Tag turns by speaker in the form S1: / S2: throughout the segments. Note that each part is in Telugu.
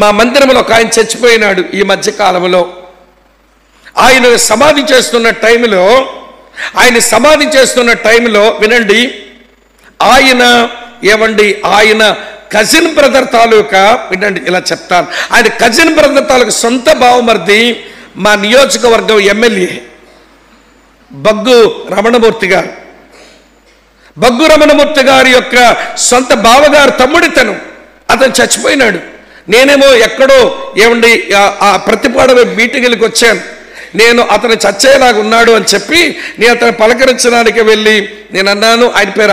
S1: మా మందిరంలో ఒక ఆయన చచ్చిపోయినాడు ఈ మధ్య కాలంలో. ఆయన సమాధి చేస్తున్న టైంలో వినండి, ఆయన కజిన్ బ్రదర్ తాలూకా, వినండి ఇలా చెప్తాను, ఆయన కజిన్ బ్రదర్ తాలూకా సొంత బావమరిది మా నియోజకవర్గం ఎమ్మెల్యే బగ్గు రమణమూర్తి గారి యొక్క సొంత బావగారు తమ్ముడితను. అతను చచ్చిపోయినాడు. నేనేమో ఎక్కడో ఆ ప్రతిపాడవ మీటింగ్లకు వచ్చాను. నేను అతను చచ్చేలాగా ఉన్నాడు అని చెప్పి నేను అతను పలకరించడానికి వెళ్ళి నేను అన్నాను, ఆయన పేరు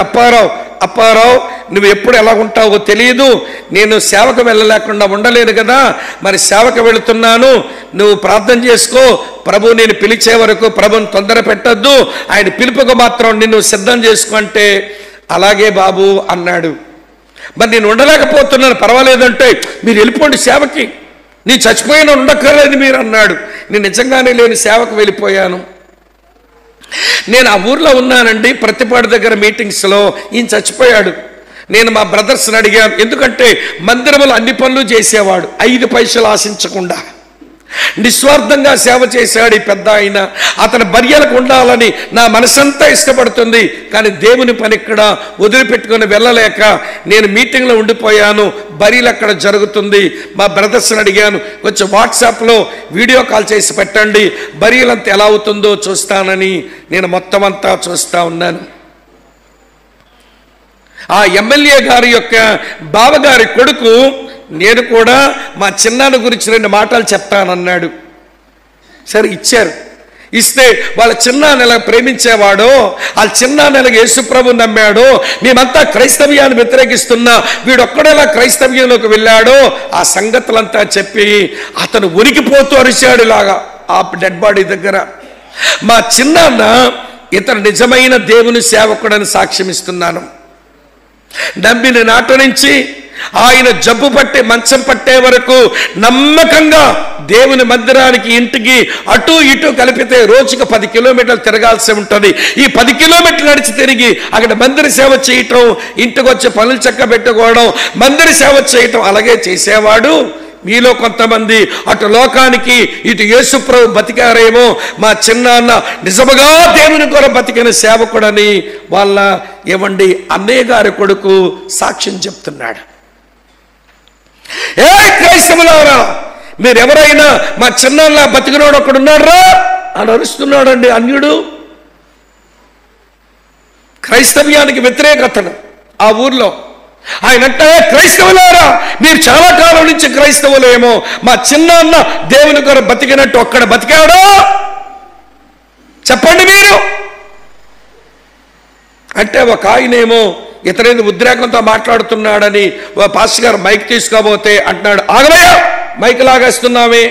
S1: అప్పారావు, నువ్వు ఎప్పుడు ఎలా ఉంటావో తెలియదు, నేను సేవకు వెళ్ళలేకుండా ఉండలేను కదా, మరి సేవకు వెళుతున్నాను, నువ్వు ప్రార్థన చేసుకో, ప్రభు నేను పిలిచే వరకు ప్రభుని తొందర పెట్టద్దు, ఆయన పిలుపుకు మాత్రం నిన్ను సిద్ధం చేసుకుంటే అలాగే బాబు అన్నాడు. మరి నేను ఉండలేకపోతున్నాను, పర్వాలేదంటే మీరు వెళ్ళిపోండి సేవకి, నీ చచ్చిపోయిన ఉండక్కర్లేదు మీరు అన్నాడు. నేను నిజంగానే లేని సేవకు వెళ్ళిపోయాను. నేను ఆ ఊర్లో ఉన్నానండి, ప్రతిపాడు దగ్గర మీటింగ్స్లో. ఈయన చచ్చిపోయాడు. నేను మా బ్రదర్స్ని అడిగాను, ఎందుకంటే మందిరంలో అన్ని పనులు చేసేవాడు, 5 పైసలు ఆశించకుండా నిస్వార్థంగా సేవ చేశాడు ఈ పెద్ద ఆయన. అతని భార్యలకు ఉండాలని నా మనసంతా ఇష్టపడుతుంది, కానీ దేవుని పని ఇక్కడ వదిలిపెట్టుకొని వెళ్ళలేక నేను మీటింగ్లో ఉండిపోయాను. బరీలు అక్కడ జరుగుతుంది. మా బ్రదర్స్ని అడిగాను, కొంచెం వాట్సాప్లో వీడియో కాల్ చేసి పెట్టండి, బరీలంతా ఎలా అవుతుందో చూస్తానని. నేను మొత్తం అంతా చూస్తూ ఉన్నాను. ఆ ఎమ్మెల్యే గారి యొక్క బావగారి కొడుకు, నేను కూడా మా చిన్నాన్న గురించి 2 మాటలు చెప్తానన్నాడు. సరే ఇచ్చారు. ఇస్తే వాళ్ళ చిన్నాన్న ఎలా ప్రేమించేవాడో, వాళ్ళ చిన్నాన్న ఎలాగ యేసుప్రభు నమ్మాడో, మేమంతా క్రైస్తవ్యాన్ని వ్యతిరేకిస్తున్నా వీడొక్కడేలా క్రైస్తవ్యంలోకి వెళ్ళాడో ఆ సంగతులంతా చెప్పి అతను ఉనికిపోతూ అరిచాడు ఇలాగా ఆ డెడ్ బాడీ దగ్గర. మా చిన్నాన్న ఇతను నిజమైన దేవుని సేవకుడని సాక్ష్యం ఇస్తున్నాను. నమ్మిన నాట నుంచి ఆయన జబ్బు పట్టే మంచం పట్టే వరకు నమ్మకంగా దేవుని మందిరానికి ఇంటికి అటు ఇటు కలిపితే రోజుకు 10 కిలోమీటర్లు తిరగాల్సి ఉంటుంది. ఈ 10 కిలోమీటర్లు నడిచి తిరిగి అక్కడ మందిర సేవ చేయటం, ఇంటికి వచ్చి పనులు చక్కబెట్టుకోవడం, మందిర సేవ చేయటం అలాగే చేసేవాడు. మీలో కొంతమంది అటు లోకానికి ఇటు యేసుప్రభు బతికారేమో. మా చిన్నాన్న నిజముగా దేవుని కొర బతికిన సేవకుడని వాళ్ళ అన్నయ్య గారి కొడుకు సాక్ష్యం చెప్తున్నాడు. ఏ క్రైస్తవులారా, మీరెవరైనా మా చిన్నాన్న బతికినోడు ఒకడున్నారా అని అరుస్తున్నాడండి అన్యుడు. క్రైస్తవ్యానికి వ్యతిరేకతను ఆ ఊర్లో. ఆయన అంటే, క్రైస్తవులారా మీరు చాలా కాలం నుంచి క్రైస్తవులేమో, మా చిన్నాన్న దేవుని కొర బతికినట్టు ఒక్కడ బతికాడో చెప్పండి మీరు అంటే. ఒక ఆయనేమో ఇతనేది ఉద్రేకంతో మాట్లాడుతున్నాడని పాస్టర్ గారు మైక్ తీసుకోబోతే అంటున్నాడు, ఆగమయ్యా మైక్ లాగేస్తున్నామే.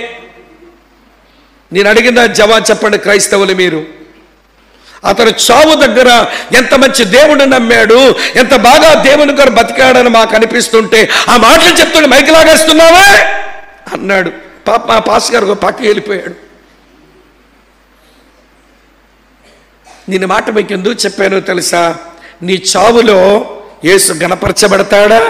S1: నేను అడిగిన జవాబు చెప్పండి క్రైస్తవులు మీరు. అతను చావు దగ్గర ఎంత మంచి దేవుడిని నమ్మాడు, ఎంత బాగా దేవుని గారు బతికాడని మాకు అనిపిస్తుంటే ఆ మాటలు చెప్తుంటే మైక్ లాగేస్తున్నావే అన్నాడు. మా పాస్టర్ గారు పక్కకి వెళ్ళిపోయాడు. నేను మాట మీకు ఎందుకు చెప్పానో తెలుసా? నీ చావులో యేసు గణపరచబడతాడా?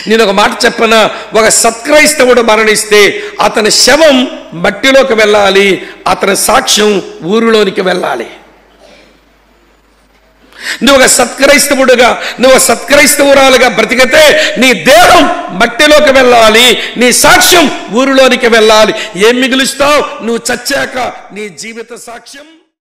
S1: నేను ఒక మాట చెప్పనా, ఒక సత్క్రైస్తవుడు మరణిస్తే అతని శవం మట్టిలోకి వెళ్ళాలి, అతని సాక్ష్యం ఊరిలోనికి వెళ్ళాలి. నువ్వు ఒక సత్క్రైస్తవుడుగా, నువ్వు సత్క్రైస్తవురాలుగా బ్రతికితే నీ దేహం మట్టిలోకి వెళ్ళాలి, నీ సాక్ష్యం ఊరిలోనికి వెళ్ళాలి. ఏం మిగులుస్తావు నువ్వు చచ్చాక? నీ జీవిత సాక్ష్యం.